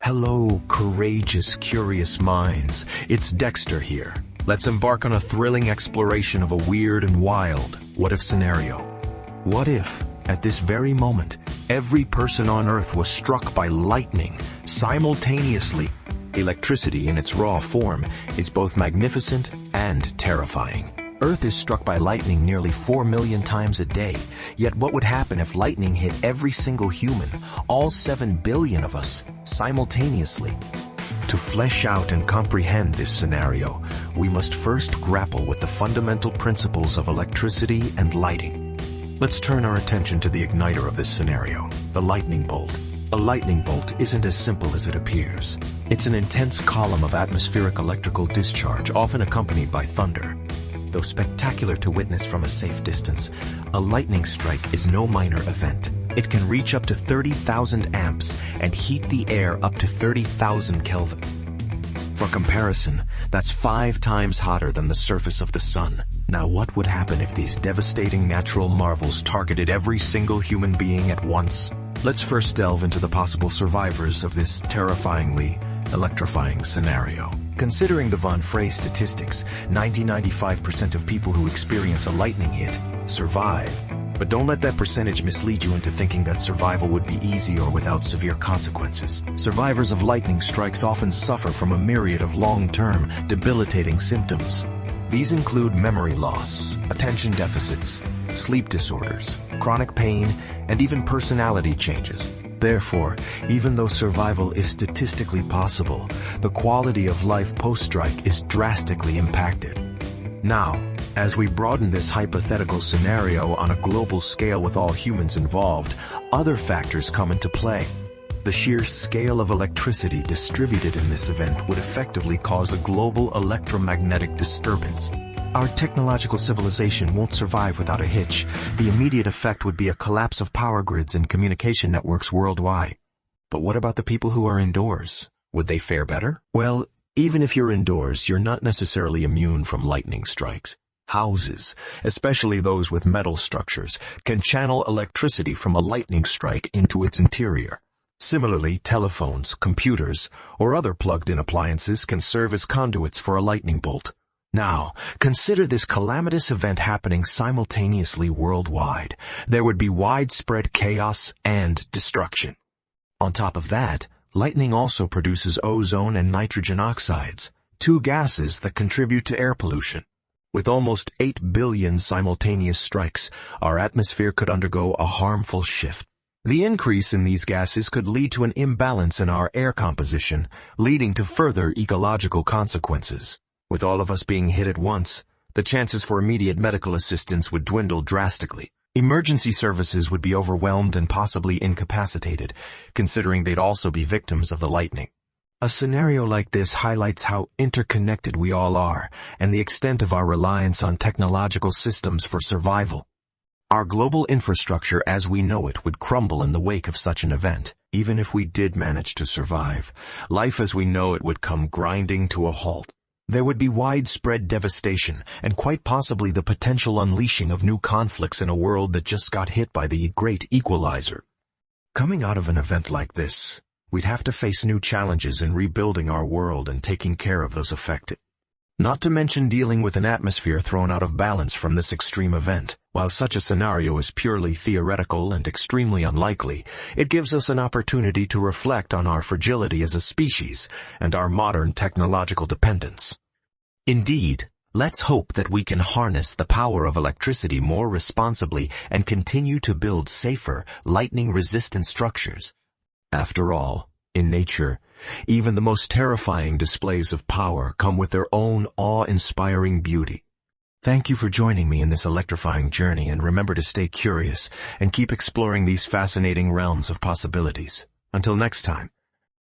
Hello, courageous, curious minds. It's Dexter here. Let's embark on a thrilling exploration of a weird and wild what-if scenario. What if, at this very moment, every person on Earth was struck by lightning simultaneously? Electricity in its raw form is both magnificent and terrifying. Earth is struck by lightning nearly 4 million times a day. Yet what would happen if lightning hit every single human, all 7 billion of us, simultaneously? To flesh out and comprehend this scenario, we must first grapple with the fundamental principles of electricity and lighting. Let's turn our attention to the igniter of this scenario, the lightning bolt. A lightning bolt isn't as simple as it appears. It's an intense column of atmospheric electrical discharge, often accompanied by thunder. Though spectacular to witness from a safe distance, a lightning strike is no minor event. It can reach up to 30,000 amps and heat the air up to 30,000 Kelvin. For comparison, that's 5 times hotter than the surface of the sun. Now what would happen if these devastating natural marvels targeted every single human being at once? Let's first delve into the possible survivors of this terrifyingly electrifying scenario. Considering the Von Frey statistics, 95% of people who experience a lightning hit survive. But don't let that percentage mislead you into thinking that survival would be easy or without severe consequences. Survivors of lightning strikes often suffer from a myriad of long-term, debilitating symptoms. These include memory loss, attention deficits, sleep disorders, chronic pain, and even personality changes. Therefore, even though survival is statistically possible, the quality of life post-strike is drastically impacted. Now, as we broaden this hypothetical scenario on a global scale with all humans involved, other factors come into play. The sheer scale of electricity distributed in this event would effectively cause a global electromagnetic disturbance. Our technological civilization won't survive without a hitch. The immediate effect would be a collapse of power grids and communication networks worldwide. But what about the people who are indoors? Would they fare better? Well, even if you're indoors, you're not necessarily immune from lightning strikes. Houses, especially those with metal structures, can channel electricity from a lightning strike into its interior. Similarly, telephones, computers, or other plugged-in appliances can serve as conduits for a lightning bolt. Now, consider this calamitous event happening simultaneously worldwide. There would be widespread chaos and destruction. On top of that, lightning also produces ozone and nitrogen oxides, 2 gases that contribute to air pollution. With almost 8 billion simultaneous strikes, our atmosphere could undergo a harmful shift. The increase in these gases could lead to an imbalance in our air composition, leading to further ecological consequences. With all of us being hit at once, the chances for immediate medical assistance would dwindle drastically. Emergency services would be overwhelmed and possibly incapacitated, considering they'd also be victims of the lightning. A scenario like this highlights how interconnected we all are and the extent of our reliance on technological systems for survival. Our global infrastructure as we know it would crumble in the wake of such an event. Even if we did manage to survive, life as we know it would come grinding to a halt. There would be widespread devastation and quite possibly the potential unleashing of new conflicts in a world that just got hit by the Great Equalizer. Coming out of an event like this, we'd have to face new challenges in rebuilding our world and taking care of those affected. Not to mention dealing with an atmosphere thrown out of balance from this extreme event. While such a scenario is purely theoretical and extremely unlikely, it gives us an opportunity to reflect on our fragility as a species and our modern technological dependence. Indeed, let's hope that we can harness the power of electricity more responsibly and continue to build safer, lightning-resistant structures. After all, in nature, even the most terrifying displays of power come with their own awe-inspiring beauty. Thank you for joining me in this electrifying journey, and remember to stay curious and keep exploring these fascinating realms of possibilities. Until next time.